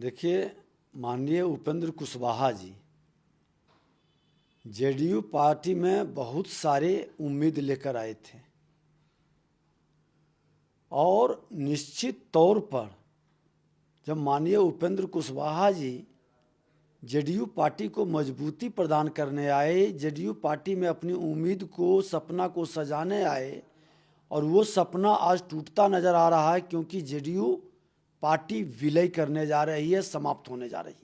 देखिए, माननीय Upendra Kushwaha ji JDU party में बहुत सारे उम्मीद लेकर आए थे और निश्चित तौर पर जब माननीय उपेंद्र कुशवाहा जी जेडीयू पार्टी को मजबूती प्रदान करने आए, जेडीयू पार्टी में अपनी उम्मीद को, सपना को सजाने आए और वो सपना आज टूटता नज़र आ रहा है क्योंकि जेडीयू पार्टी विलय करने जा रही है, समाप्त होने जा रही है।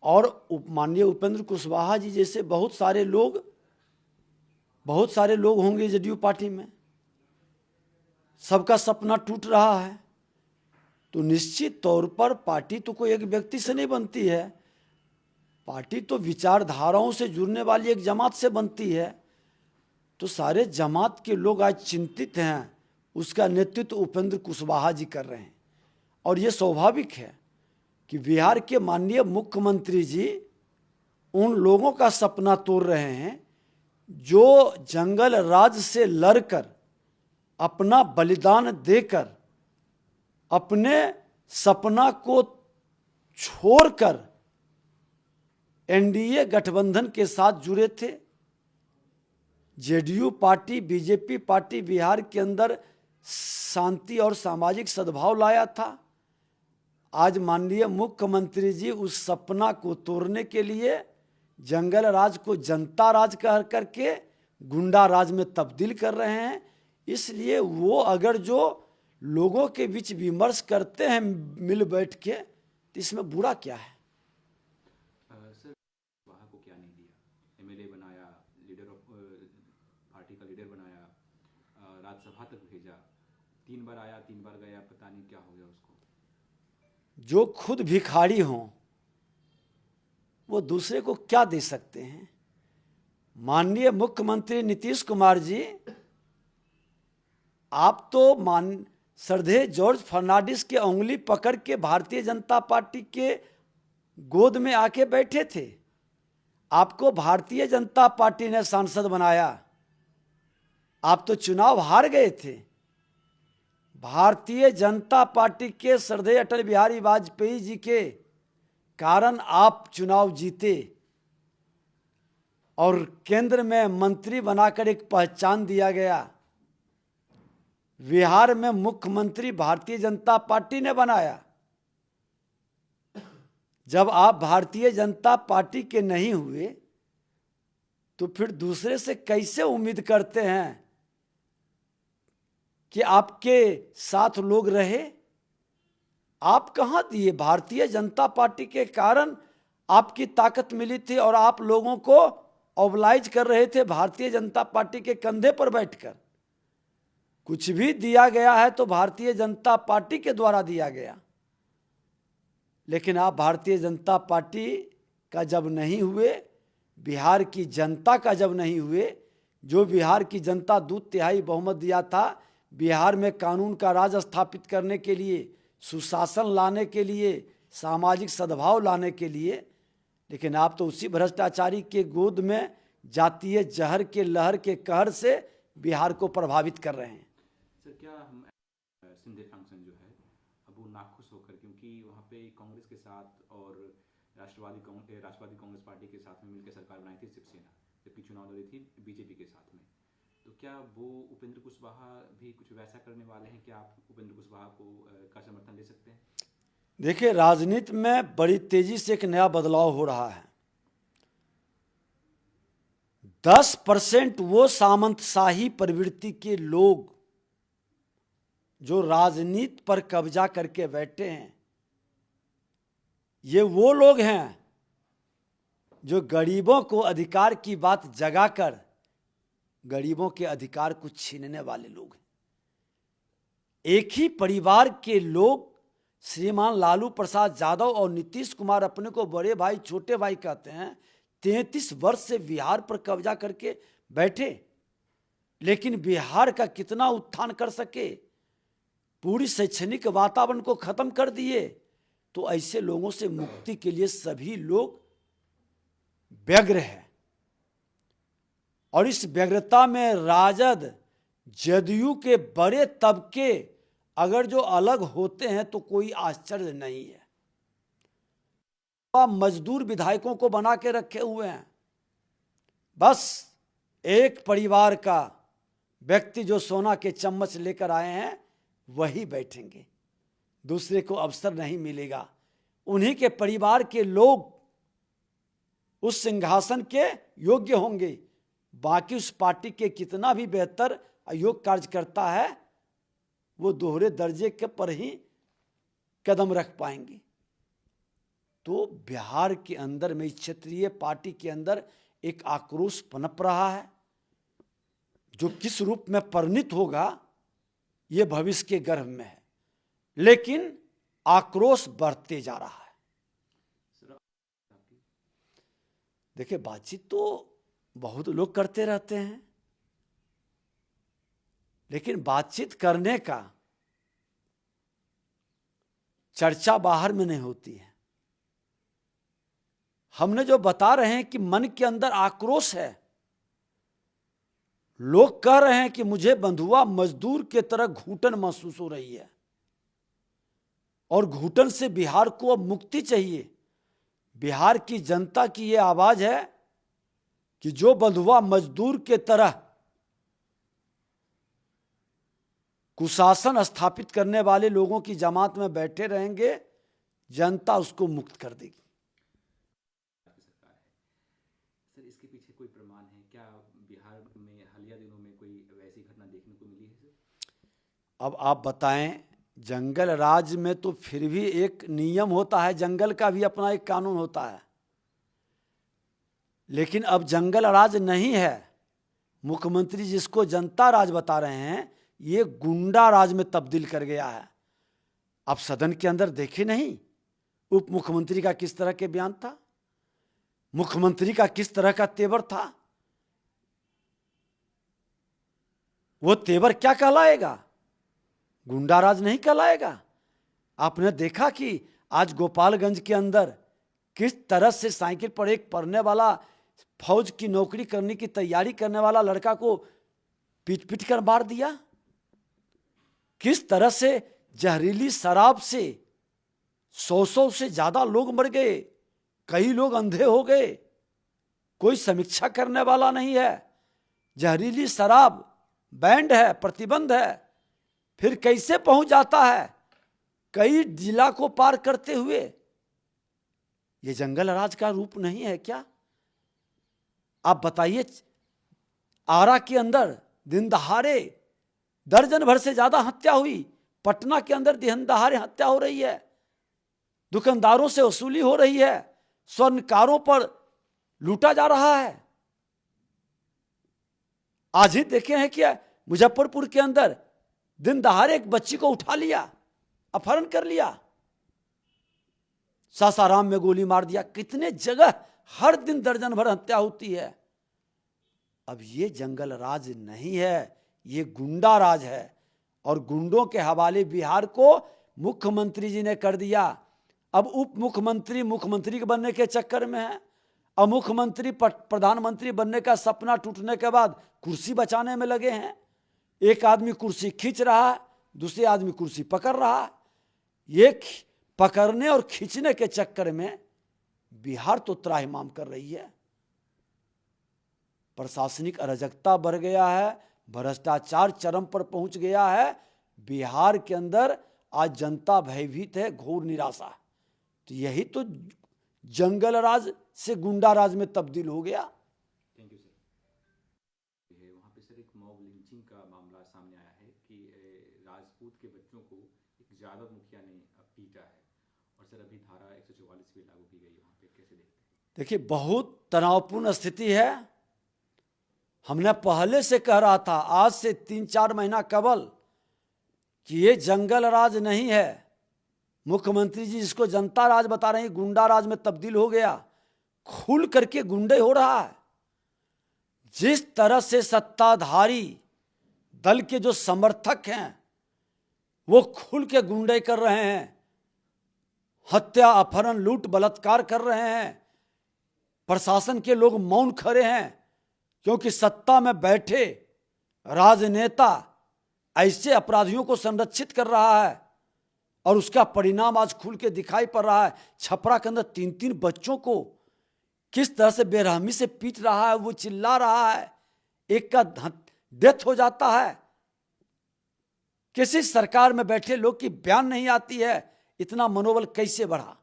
और माननीय उपेंद्र कुशवाहा जी जैसे बहुत सारे लोग होंगे जेडीयू पार्टी में, सबका सपना टूट रहा है। तो निश्चित तौर पर पार्टी तो कोई एक व्यक्ति से नहीं बनती है, पार्टी तो विचारधाराओं से जुड़ने वाली एक जमात से बनती है। तो सारे जमात के लोग आज चिंतित हैं, उसका नेतृत्व उपेंद्र कुशवाहा जी कर रहे हैं। और ये स्वाभाविक है कि बिहार के माननीय मुख्यमंत्री जी उन लोगों का सपना तोड़ रहे हैं जो जंगल राज से लड़कर, अपना बलिदान देकर, अपने सपना को छोड़कर एनडीए गठबंधन के साथ जुड़े थे। JDU party, BJP party Bihar के अंदर शांति और सामाजिक सद्भाव लाया था। आज माननीय मुख्यमंत्री जी उस सपना को तोड़ने के लिए जंगल राज को जनता राज कह करके गुंडा राज में तब्दील कर रहे हैं। इसलिए वो अगर जो लोगों के बीच विमर्श करते हैं मिल बैठ के, तो इसमें बुरा क्या है? सर, वहाँ को क्या नहीं दिया? एमएलए बनाया, लीडर ऑफ पार्टी का लीडर बनाया, राज्यसभा तक भेजा, 3 बार आया 3 बार गया, पता नहीं क्या हो गया उसको। जो खुद भिखारी हों वो दूसरे को क्या दे सकते हैं? माननीय मुख्यमंत्री नीतीश कुमार जी, आप तो श्रद्धेय जॉर्ज फर्नांडिस के उंगली पकड़ के भारतीय जनता पार्टी के गोद में आके बैठे थे। आपको भारतीय जनता पार्टी ने सांसद बनाया, आप तो चुनाव हार गए थे। भारतीय जनता पार्टी के श्रद्धेय अटल बिहारी वाजपेयी जी के कारण आप चुनाव जीते और केंद्र में मंत्री बनाकर एक पहचान दिया गया। बिहार में मुख्यमंत्री भारतीय जनता पार्टी ने बनाया। जब आप भारतीय जनता पार्टी के नहीं हुए तो फिर दूसरे से कैसे उम्मीद करते हैं कि आपके साथ लोग रहे? आप कहां दिए? भारतीय जनता पार्टी के कारण आपकी ताकत मिली थी और आप लोगों को ऑबलाइज कर रहे थे भारतीय जनता पार्टी के कंधे पर बैठकर। कुछ भी दिया गया है तो भारतीय जनता पार्टी के द्वारा दिया गया, लेकिन आप भारतीय जनता पार्टी का जब नहीं हुए, बिहार की जनता का जब नहीं हुए, जो बिहार की जनता 2/3 बहुमत दिया था, बिहार में कानून का राज स्थापित करने के लिए, सुशासन लाने के लिए, सामाजिक सद्भाव लाने के लिए, लेकिन आप तो उसी भ्रष्टाचारी के गोद में जातीय जहर के लहर के कहर से बिहार को प्रभावित कर रहे हैं। सर, क्या हम सिंधे फंक्शन जो है अब वो नाखुश होकर, क्योंकि वहाँ पे कांग्रेस के साथ और राष्ट्रवादी कांग्रेस पार्टी के साथ में मिलकर सरकार बनाई थी शिवसेना, जबकि चुनाव लड़ी थी बीजेपी के साथ में, तो क्या वो उपेंद्र कुशवाहा भी कुछ वैसा करने वाले हैं? क्या आप उपेंद्र कुशवाहा का समर्थन ले सकते हैं? देखिए, राजनीति में बड़ी तेजी से एक नया बदलाव हो रहा है। 10% वो सामंतशाही प्रवृत्ति के लोग जो राजनीति पर कब्जा करके बैठे हैं, ये वो लोग हैं जो गरीबों को अधिकार की बात जगाकर गरीबों के अधिकार को छीनने वाले लोग हैं। एक ही परिवार के लोग, श्रीमान लालू प्रसाद यादव और नीतीश कुमार, अपने को बड़े भाई छोटे भाई कहते हैं, 33 वर्ष से बिहार पर कब्जा करके बैठे, लेकिन बिहार का कितना उत्थान कर सके? पूरी शैक्षणिक वातावरण को खत्म कर दिए। तो ऐसे लोगों से मुक्ति के लिए सभी लोग व्यग्र हैं और इस व्यग्रता में राजद, जदयू के बड़े तबके अगर जो अलग होते हैं तो कोई आश्चर्य नहीं है। मजदूर विधायकों को बना के रखे हुए हैं। बस एक परिवार का व्यक्ति जो सोना के चम्मच लेकर आए हैं वही बैठेंगे, दूसरे को अवसर नहीं मिलेगा। उन्हीं के परिवार के लोग उस सिंहासन के योग्य होंगे। बाकी उस पार्टी के कितना भी बेहतर अयोग्य कार्यकर्ता है वो दोहरे दर्जे के पर ही कदम रख पाएंगे। तो बिहार के अंदर में क्षेत्रीय पार्टी के अंदर एक आक्रोश पनप रहा है, जो किस रूप में परिणित होगा ये भविष्य के गर्भ में है, लेकिन आक्रोश बढ़ते जा रहा है। देखिए, बातचीत तो बहुत लोग करते रहते हैं, लेकिन बातचीत करने का चर्चा बाहर में नहीं होती है। हमने जो बता रहे हैं कि मन के अंदर आक्रोश है, लोग कह रहे हैं कि मुझे बंधुआ मजदूर के तरह घुटन महसूस हो रही है और घुटन से बिहार को अब मुक्ति चाहिए। बिहार की जनता की यह आवाज है कि जो बंधुआ मजदूर के तरह कुशासन स्थापित करने वाले लोगों की जमात में बैठे रहेंगे, जनता उसको मुक्त कर देगी। सर, इसके पीछे कोई प्रमाण है क्या? बिहार में हालिया दिनों में कोई वैसी घटना देखने को मिली है सर? अब आप बताएं, जंगल राज में तो फिर भी एक नियम होता है, जंगल का भी अपना एक कानून होता है, लेकिन अब जंगल राज नहीं है। मुख्यमंत्री जिसको जनता राज बता रहे हैं, ये गुंडा राज में तब्दील कर गया है। अब सदन के अंदर देखे नहीं उप मुख्यमंत्री का किस तरह के बयान था, मुख्यमंत्री का किस तरह का तेवर था। वो तेवर क्या कहलाएगा? गुंडा राज नहीं कहलाएगा। आपने देखा कि आज गोपालगंज के अंदर किस तरह से साइकिल पर एक पढ़ने वाला, फौज की नौकरी करने की तैयारी करने वाला लड़का को पीट पीट कर मार दिया। किस तरह से जहरीली शराब से 100 से ज्यादा लोग मर गए, कई लोग अंधे हो गए, कोई समीक्षा करने वाला नहीं है। जहरीली शराब बैंड है, प्रतिबंध है, फिर कैसे पहुंच जाता है कई जिला को पार करते हुए। ये जंगल राज का रूप नहीं है क्या? आप बताइए, आरा के अंदर दिन दहाड़े दर्जन भर से ज्यादा हत्या हुई, पटना के अंदर दिन दहाड़े हत्या हो रही है, दुकानदारों से वसूली हो रही है, स्वर्णकारों पर लूटा जा रहा है। आज ही देखे हैं कि मुजफ्फरपुर के अंदर दिन दहाड़े एक बच्ची को उठा लिया, अपहरण कर लिया, सासाराम में गोली मार दिया। कितने जगह हर दिन दर्जन भर हत्या होती है। अब ये जंगल राज नहीं है, ये गुंडा राज है, और गुंडों के हवाले बिहार को मुख्यमंत्री जी ने कर दिया। अब उप मुख्यमंत्री मुख्यमंत्री के बनने के चक्कर में है, अब मुख्यमंत्री प्रधानमंत्री बनने का सपना टूटने के बाद कुर्सी बचाने में लगे हैं। एक आदमी कुर्सी खींच रहा है, दूसरे आदमी कुर्सी पकड़ रहा है। ये पकड़ने और खींचने के चक्कर में बिहार तो त्राहिमाम कर रही है। प्रशासनिक अराजकता बढ़ गया है, भ्रष्टाचार चरम पर पहुंच गया है। बिहार के अंदर आज जनता भयभीत है, घोर निराशा है। तो यही तो जंगल राज से गुंडा राज में तब्दील हो गया। Thank you sir. वहाँ पे सर एक मॉब लिंचिंग का मामला सामने आया है कि राजपूत के बच्चों को एक यादव मुखिया ने पीटा है, और सर अभी धारा 144 भी लागू की गई। वहाँ पे कैसे देखते हैं? देखिए, बहुत तनावपूर्ण स्थिति है। हमने पहले से कह रहा था, आज से 3-4 महीना कबल, कि ये जंगल राज नहीं है। मुख्यमंत्री जी जिसको जनता राज बता रहे हैं, गुंडा राज में तब्दील हो गया, खुल करके गुंडे हो रहा है। जिस तरह से सत्ताधारी दल के जो समर्थक हैं वो खुल के गुंडे कर रहे हैं, हत्या, अपहरण, लूट, बलात्कार कर रहे हैं। प्रशासन के लोग मौन खड़े हैं, क्योंकि सत्ता में बैठे राजनेता ऐसे अपराधियों को संरक्षित कर रहा है। और उसका परिणाम आज खुल के दिखाई पड़ रहा है। छपरा के अंदर 3-3 बच्चों को किस तरह से बेरहमी से पीट रहा है, वो चिल्ला रहा है, एक का डेथ हो जाता है। किसी सरकार में बैठे लोग की बयान नहीं आती है, इतना मनोबल कैसे बढ़ा।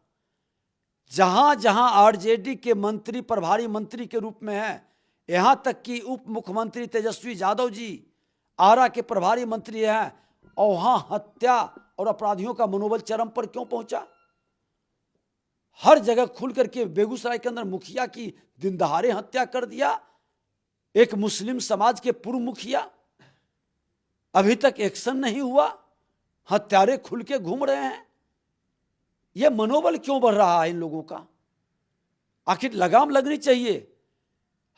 जहां जहां आरजेडी के मंत्री प्रभारी मंत्री के रूप में है, यहां तक कि उप मुख्यमंत्री तेजस्वी यादव जी आरा के प्रभारी मंत्री हैं, और वहां हत्या और अपराधियों का मनोबल चरम पर क्यों पहुंचा। हर जगह खुल करके बेगूसराय के अंदर मुखिया की दिन दहाड़े हत्या कर दिया, एक मुस्लिम समाज के पूर्व मुखिया, अभी तक एक्शन नहीं हुआ, हत्यारे खुल के घूम रहे हैं। यह मनोबल क्यों बढ़ रहा है इन लोगों का? आखिर लगाम लगनी चाहिए।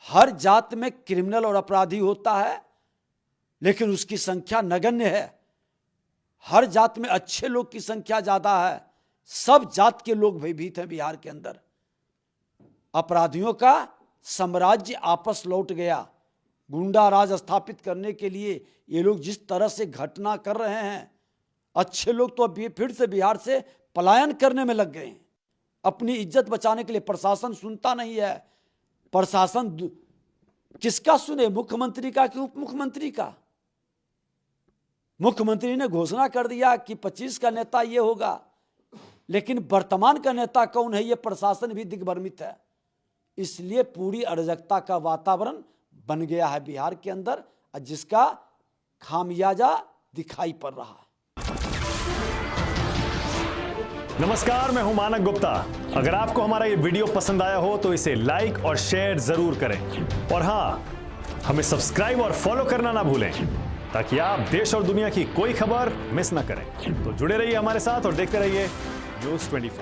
हर जात में क्रिमिनल और अपराधी होता है, लेकिन उसकी संख्या नगण्य है। हर जात में अच्छे लोग की संख्या ज्यादा है। सब जात के लोग भयभीत हैं बिहार के अंदर। अपराधियों का साम्राज्य आपस लौट गया। गुंडा राज स्थापित करने के लिए ये लोग जिस तरह से घटना कर रहे हैं, अच्छे लोग तो अभी फिर से बिहार से पलायन करने में लग गए हैं। अपनी इज्जत बचाने के लिए प्रशासन सुनता नहीं है। प्रशासन किसका सुने, मुख्यमंत्री का कि उप मुख्यमंत्री का? मुख्यमंत्री ने घोषणा कर दिया कि 25 का नेता ये होगा, लेकिन वर्तमान का नेता कौन है, ये प्रशासन भी दिग्भ्रमित है। इसलिए पूरी अराजकता का वातावरण बन गया है बिहार के अंदर, जिसका खामियाजा दिखाई पड़ रहा है। नमस्कार, मैं हूं मानक गुप्ता। अगर आपको हमारा ये वीडियो पसंद आया हो तो इसे लाइक और शेयर जरूर करें, और हां, हमें सब्सक्राइब और फॉलो करना ना भूलें, ताकि आप देश और दुनिया की कोई खबर मिस ना करें। तो जुड़े रहिए हमारे साथ और देखते रहिए न्यूज़ 24।